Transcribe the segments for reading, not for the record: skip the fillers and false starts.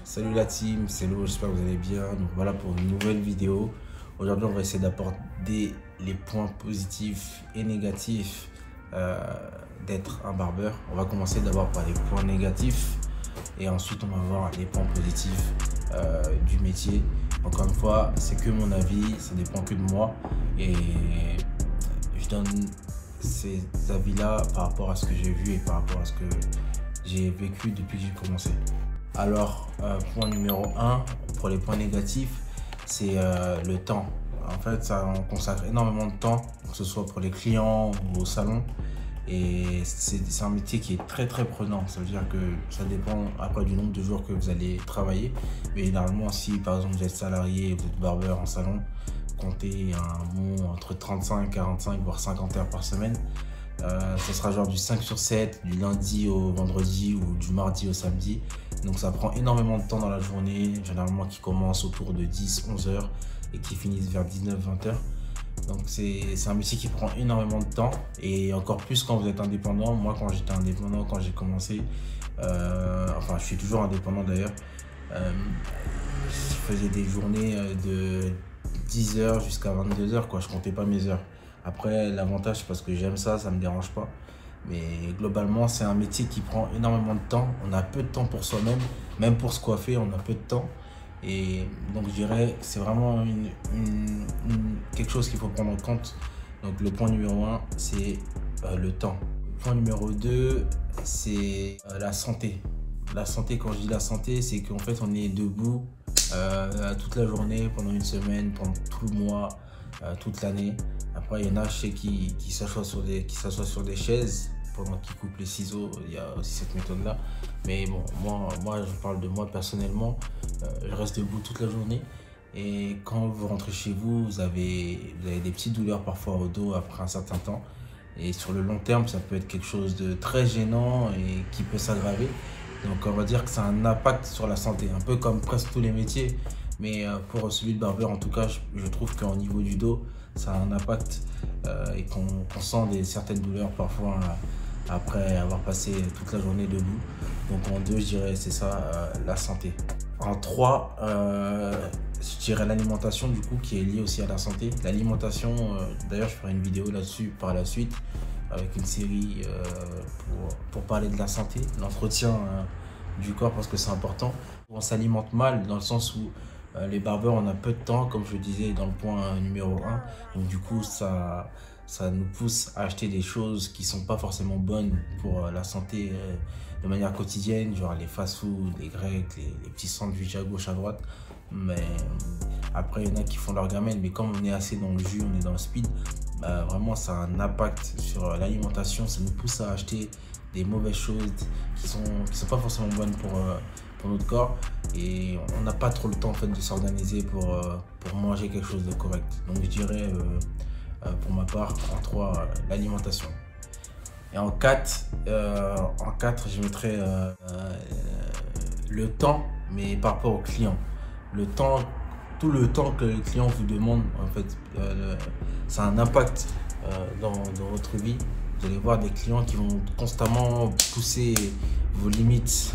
Salut la team, c'est Lo, j'espère que vous allez bien. Donc voilà pour une nouvelle vidéo. Aujourd'hui, on va essayer d'aborder les points positifs et négatifs d'être un barbeur. On va commencer d'abord par les points négatifs et ensuite on va voir les points positifs du métier. Encore une fois, c'est que mon avis, ça dépend que de moi et je donne ces avis-là par rapport à ce que j'ai vu et par rapport à ce que j'ai vécu depuis que j'ai commencé. Alors, point numéro 1, pour les points négatifs, c'est le temps. En fait, ça on consacre énormément de temps, que ce soit pour les clients ou au salon. Et c'est un métier qui est très très prenant. Ça veut dire que ça dépend après du nombre de jours que vous allez travailler. Mais généralement, si par exemple vous êtes salarié, vous êtes barbeur en salon, comptez un bon entre 35, 45, voire 50 heures par semaine. Ce sera genre du 5 sur 7, du lundi au vendredi ou du mardi au samedi. Donc ça prend énormément de temps dans la journée, généralement qui commence autour de 10-11 heures et qui finissent vers 19-20 heures. Donc c'est un métier qui prend énormément de temps et encore plus quand vous êtes indépendant. Moi quand j'étais indépendant, quand j'ai commencé, enfin je suis toujours indépendant d'ailleurs, je faisais des journées de 10 heures jusqu'à 22 heures, quoi. Je comptais pas mes heures. Après, l'avantage, c'est parce que j'aime ça, ça me dérange pas. Mais globalement, c'est un métier qui prend énormément de temps. On a peu de temps pour soi-même, même pour se coiffer, on a peu de temps. Et donc, je dirais que c'est vraiment quelque chose qu'il faut prendre en compte. Donc, le point numéro 1, c'est le temps. Le point numéro 2, c'est la santé. La santé, quand je dis la santé, c'est qu'en fait, on est debout toute la journée, pendant une semaine, pendant tout le mois, toute l'année. Après, il y en a, je sais, qui s'assoient sur des chaises pendant qu'ils coupent les ciseaux. Il y a aussi cette méthode-là. Mais bon, moi, je parle de moi personnellement. Je reste debout toute la journée. Et quand vous rentrez chez vous, vous avez des petites douleurs parfois au dos après un certain temps. Et sur le long terme, ça peut être quelque chose de très gênant et qui peut s'aggraver. Donc, on va dire que ça a un impact sur la santé, un peu comme presque tous les métiers. Mais pour celui de barbeur, en tout cas, je trouve qu'au niveau du dos, ça a un impact et qu'on sent certaines douleurs parfois après avoir passé toute la journée debout. Donc en 2, je dirais c'est ça, la santé. En 3, je dirais l'alimentation du coup qui est liée aussi à la santé. L'alimentation, d'ailleurs je ferai une vidéo là-dessus par la suite avec une série pour parler de la santé, l'entretien du corps parce que c'est important. On s'alimente mal dans le sens où les barbeurs, on a peu de temps, comme je le disais dans le point numéro 1. Donc du coup, ça nous pousse à acheter des choses qui sont pas forcément bonnes pour la santé de manière quotidienne, genre les fast-food, les grecs, les petits sandwichs à gauche, à droite. Mais après, il y en a qui font leur gamelle, mais comme on est assez dans le jus, on est dans le speed, vraiment, ça a un impact sur l'alimentation. Ça nous pousse à acheter des mauvaises choses qui sont pas forcément bonnes pour notre corps et on n'a pas trop le temps en fait de s'organiser pour manger quelque chose de correct. Donc je dirais pour ma part en 3 l'alimentation. Et en 4, je mettrais le temps, mais par rapport au client. Le temps, tout le temps que le client vous demande, en fait, ça a un impact dans votre vie. Vous allez voir des clients qui vont constamment pousser vos limites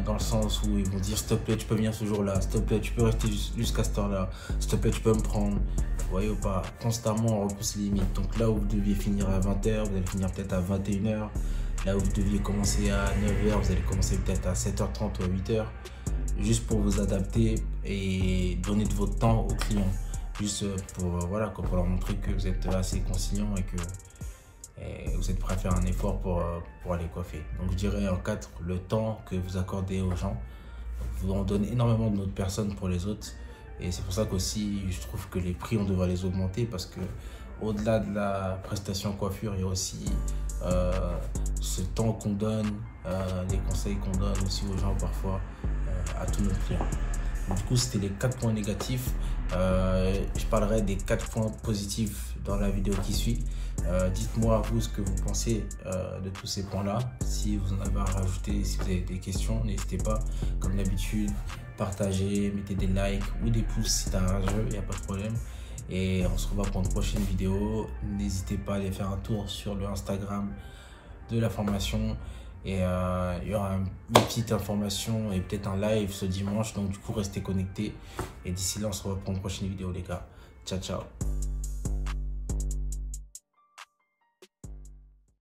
dans le sens où ils vont dire s'il te plaît tu peux venir ce jour-là, s'il te plaît tu peux rester jusqu'à cette heure-là, s'il te plaît tu peux me prendre. Vous voyez ou pas, constamment on repousse les limites. Donc là où vous deviez finir à 20 h, vous allez finir peut-être à 21 h. Là où vous deviez commencer à 9 h, vous allez commencer peut-être à 7h30 ou à 8 h. Juste pour vous adapter et donner de votre temps aux clients. Juste pour, voilà, pour leur montrer que vous êtes assez conciliant et que vous êtes prêt à faire un effort pour aller coiffer. Donc je dirais en 4, le temps que vous accordez aux gens. On donne énormément de notre personne pour les autres. Et c'est pour ça qu'aussi, je trouve que les prix, on devrait les augmenter parce que au-delà de la prestation coiffure, il y a aussi ce temps qu'on donne, les conseils qu'on donne aussi aux gens parfois, à tous nos clients. Du coup, c'était les 4 points négatifs. Je parlerai des 4 points positifs dans la vidéo qui suit. Dites-moi vous ce que vous pensez de tous ces points-là. Si vous en avez à rajouter, si vous avez des questions, n'hésitez pas. Comme d'habitude, partagez, mettez des likes ou des pouces si c'est un jeu, il n'y a pas de problème. Et on se revoit pour une prochaine vidéo. N'hésitez pas à aller faire un tour sur le Instagram de la formation. Et il y aura une petite information et peut-être un live ce dimanche. Donc du coup, restez connectés. Et d'ici là, on se revoit pour une prochaine vidéo, les gars. Ciao, ciao.